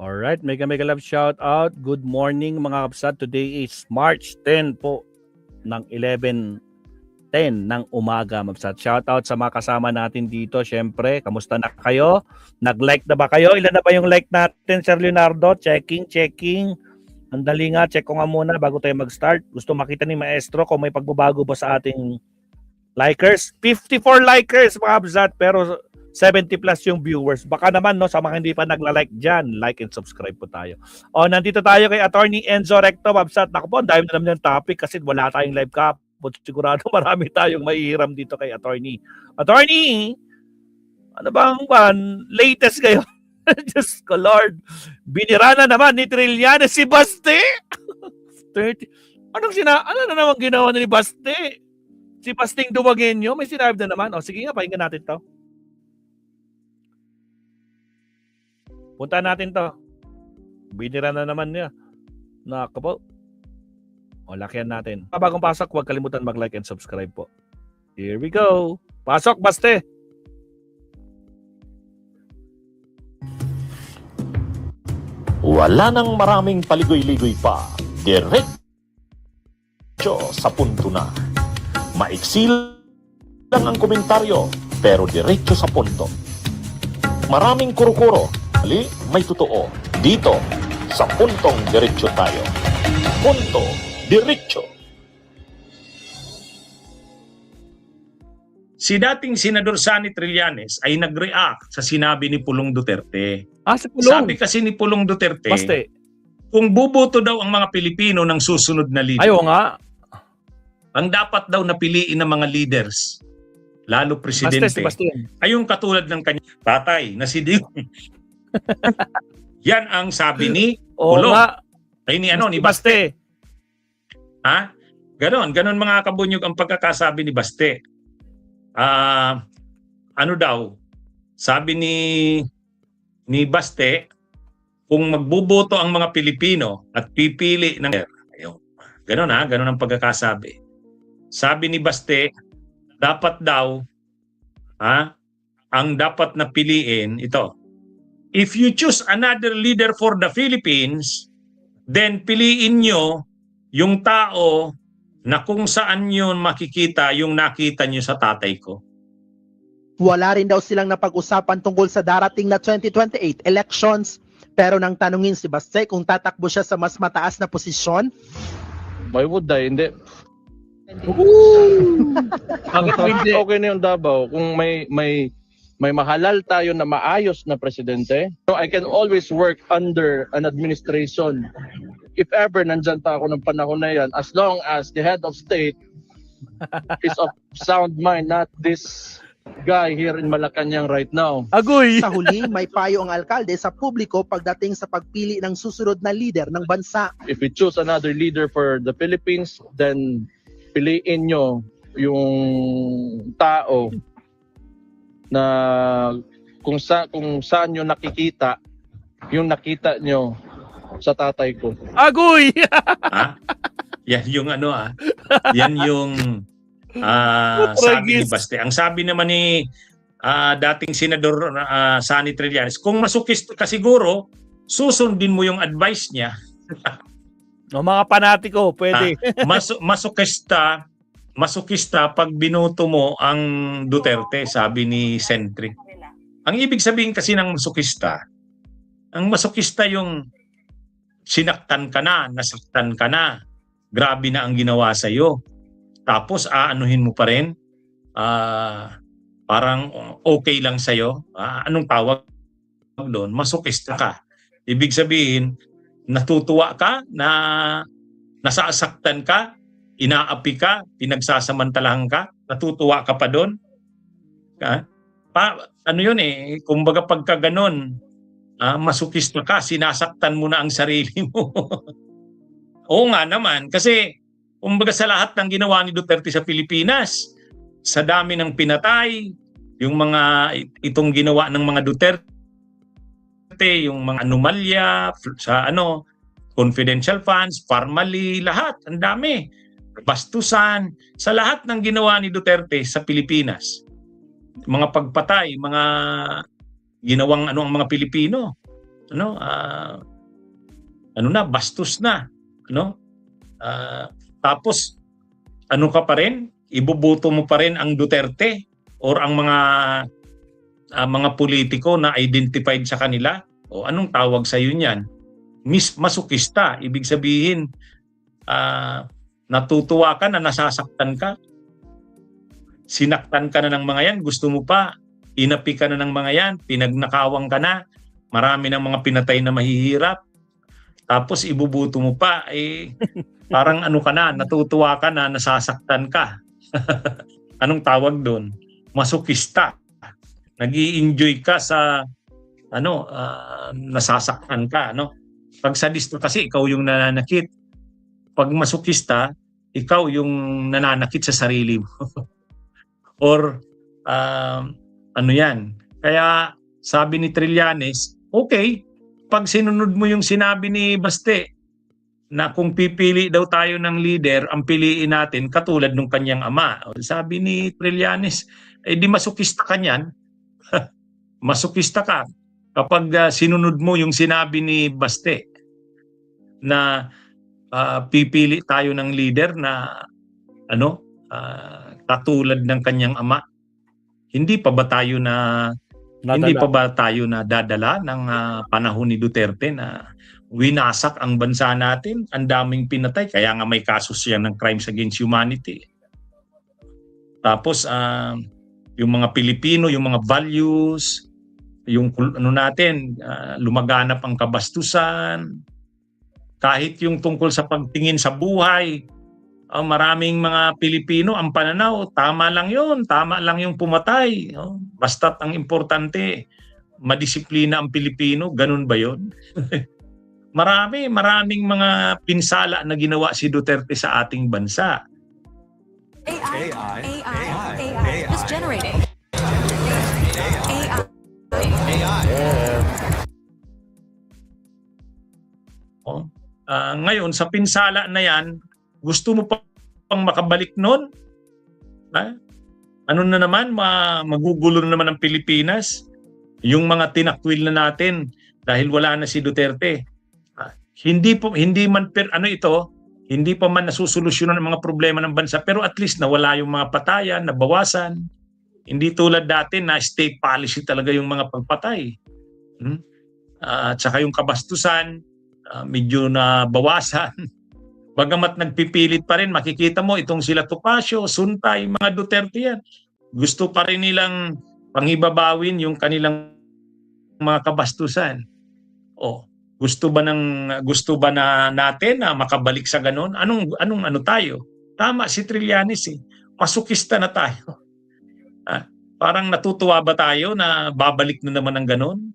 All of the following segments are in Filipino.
Alright, mega mega love shout out. Good morning mga kapsat. Today is March 10 po ng 11:10 ng umaga, mabsat. Shout out sa mga kasama natin dito. Syempre, kamusta na kayo? Nag-like na ba kayo? Ilan na ba yung like natin, Sir Leonardo? Checking. Andali nga, check ko nga muna bago tayo mag-start. Gusto makita ni Maestro kung may pagbabago ba sa ating likers. 54 likers mga kapsat, pero 70 plus yung viewers. Baka naman, no, sa mga hindi pa nagla-like dyan, like and subscribe po tayo. O, nandito tayo kay Attorney Enzo Recto, Babsat. Naku po, dahil na naman yung topic kasi wala tayong live cap. But sigurado marami tayong maihiram dito kay Attorney. Attorney, ano bang latest kayo? Diyos ko, Lord. Binira na naman ni Trillanes si Baste. 30. Ano na naman ginawa ni Baste? Si Basting Dumagueño, may sinabi na naman. O, sige nga, pakinggan natin to. Punta natin to. Binira na naman niya. Nakapo. O, lakihan natin. Bagong pasok, huwag kalimutan mag-like and subscribe po. Here we go. Pasok, Baste! Wala nang maraming paligoy-ligoy pa. Diretso sa punto na. Maiksi lang ang komentaryo, pero diretso sa punto. Maraming kuro-kuro. Ali, may totoo. Dito, sa puntong diretso tayo. Punto, diretso. Si dating Senador Sonny Trillanes ay nag-react sa sinabi ni Pulong Duterte. Si Pulong. Sabi kasi ni Pulong Duterte, Baste. kung buboto daw ang mga Pilipino ng susunod na leader, Ayaw nga. ang dapat daw napiliin ng mga leaders, lalo presidente, Baste. ay yung katulad ng kanyang tatay na si Digong. Yan ang sabi ni Pulong. Ay ni Baste. Ha? Ganon mga kabunyog ang pagkakasabi ni Baste. Ano daw? Sabi ni Baste, kung magbuboto ang mga Pilipino at pipili ng ganon ang pagkakasabi. Sabi ni Baste, dapat daw ang dapat na piliin ito. If you choose another leader for the Philippines, then piliin nyo yung tao na kung saan nyo makikita yung nakita nyo sa tatay ko. Wala rin daw silang napag-usapan tungkol sa darating na 2028 elections. Pero nang tanungin si Baste kung tatakbo siya sa mas mataas na posisyon, why would I? Hindi. Okay na yung Davao kung may mahalal tayo na maayos na presidente. So I can always work under an administration. If ever nandyan pa ako ng panahon na yan, as long as the head of state is of sound mind, not this guy here in Malacanang right now. Agoy! sa huli may payo ang alkalde sa publiko pagdating sa pagpili ng susunod na leader ng bansa. If we choose another leader for the Philippines, then piliin nyo yung tao na kung saan nyo nakikita yung nakita nyo sa tatay ko. Agoy! Yan yung yan yung sabi ni Baste. Ang sabi naman ni dating Senador Sonny Trillanes, kung masukist ka siguro, susundin mo yung advice niya. No, mga panatiko, pwede. Masukista pag binuto mo ang Duterte, sabi ni Sentry. Ang ibig sabihin kasi ng masukista yung sinaktan ka na, nasaktan ka na, grabe na ang ginawa sa'yo. Tapos aanuhin mo pa rin, parang okay lang sa'yo. Anong tawag doon? Masukista ka. Ibig sabihin, natutuwa ka na nasasaktan ka, inaapi ka, pinagsasamantalahan ka, natutuwa ka pa doon. Ano yun kumbaga pagka ganon, masukista ka, sinasaktan mo na ang sarili mo. Oo nga naman, kasi kumbaga sa lahat ng ginawa ni Duterte sa Pilipinas, sa dami ng pinatay, yung mga itong ginawa ng mga Duterte, yung mga anomalya, sa confidential funds, formally, lahat, ang dami. Bastusan, sa lahat ng ginawa ni Duterte sa Pilipinas. Mga pagpatay, mga ginawang ang mga Pilipino. bastos na, tapos ano ka pa rin, ibubuto mo pa rin ang Duterte or ang mga politiko na identified sa kanila. O anong tawag sa iyo niyan? Masukista, ibig sabihin natutuwa ka na nasasaktan ka. Sinaktan ka na ng mga yan, gusto mo pa, inapi ka na ng mga yan, pinagnakawang ka na, marami ng mga pinatay na mahihirap. Tapos ibubuto mo pa, parang ano ka na, natutuwa ka na, nasasaktan ka. Anong tawag doon? Masukista. Nag-i-enjoy ka sa nasasaktan ka, Pag sadista kasi ikaw yung nananakit. Pag masukista, ikaw yung nananakit sa sarili mo. Or yan. Kaya sabi ni Trillanes, okay, pag sinunod mo yung sinabi ni Baste na kung pipili daw tayo ng leader, ang piliin natin katulad ng kanyang ama. Sabi ni Trillanes, di masukista ka niyan. Masukista ka kapag sinunod mo yung sinabi ni Baste na pipili tayo ng leader na katulad ng kanyang ama. Hindi pa ba tayo nadadala ng panahon ni Duterte na winasak ang bansa natin, ang daming pinatay, kaya nga may kaso siya ng crimes against humanity. Tapos yung mga Pilipino, yung mga values, yung lumaganap ang kabastusan, kahit yung tungkol sa pagtingin sa buhay, maraming mga Pilipino ang pananaw, tama lang yung pumatay. Basta't ang importante, madisiplina ang Pilipino, ganun ba yun? Maraming mga pinsala na ginawa si Duterte sa ating bansa. AI. Just generating. Ngayon, sa pinsala na yan, gusto mo pang makabalik nun? Ano na naman, magugulo na naman ang Pilipinas? Yung mga tinakwil na natin dahil wala na si Duterte. Hindi pa man nasusolusyonan ang mga problema ng bansa, pero at least nawala yung mga patayan, nabawasan. Hindi tulad dati na state policy talaga yung mga pagpatay. At saka yung kabastusan, medyo nabawasan. Bagamat nagpipilit pa rin, makikita mo itong sila Topacio, Suntay, mga Duterte yan. Gusto pa rin nilang pangibabawin yung kanilang mga kabastusan. Gusto ba na natin na makabalik sa ganon? Anong tayo? Tama si Trillanes masukista na tayo. Parang natutuwa ba tayo na babalik na naman ang ganon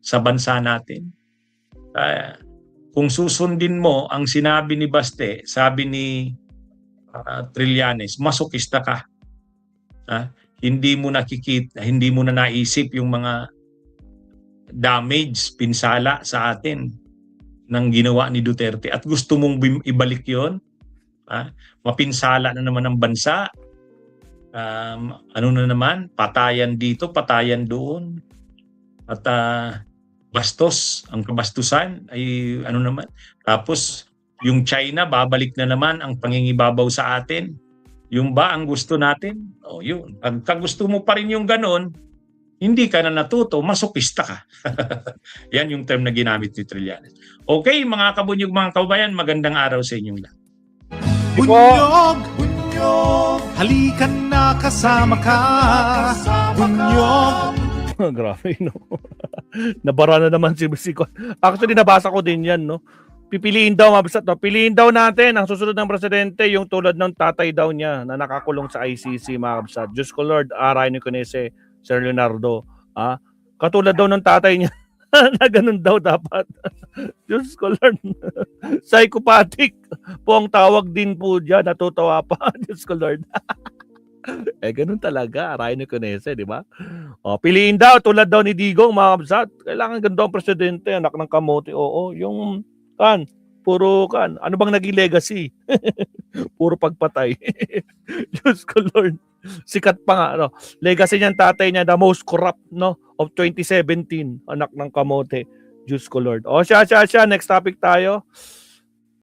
sa bansa natin? Kung susundin mo ang sinabi ni Baste, sabi ni Trillanes, masukista ka. Hindi mo nakikita, hindi mo na naisip yung mga damage, pinsala sa atin ng ginawa ni Duterte at gusto mong ibalik yon. Mapinsala na naman ang bansa. Na naman, patayan dito, patayan doon. At bastos, ang kabastusan ay naman. Tapos yung China, babalik na naman ang pangingibabaw sa atin. Yung ba ang gusto natin? Yun. Pagka gusto mo pa rin yung ganon, hindi ka na natuto, masokista ka. Yan yung term na ginamit ni Trillanes. Okay, mga kabunyog, mga kabayan, magandang araw sa inyong lahat. Bunyog, halika na kasama ka. Bunyog. Grabe, no? Nabara na naman si Bisiko. Actually, nabasa ko din yan, no? Pipiliin daw, mabasat, no? Piliin daw natin ang susunod ng presidente, yung tulad ng tatay daw niya na nakakulong sa ICC, mga kabsat. Diyos ko Lord, aray ni Kunese, Sir Leonardo. Katulad daw ng tatay niya na ganun daw dapat. Diyos ko Lord. Psychopathic po ang tawag din po dyan. Natutawa pa. Diyos ko Lord. Ganun talaga. Aray ni Kunese, di ba? Piliin daw, tulad daw ni Digong, mga kabsat. Kailangan ganda ang presidente, anak ng kamote. Oo, yung puro ano bang naging legacy? Puro pagpatay. Diyos ko Lord. Sikat pa nga, no? Legacy niyan, tatay niya, the most corrupt, no, of 2017, anak ng kamote. Diyos ko Lord. O siya. Next topic tayo.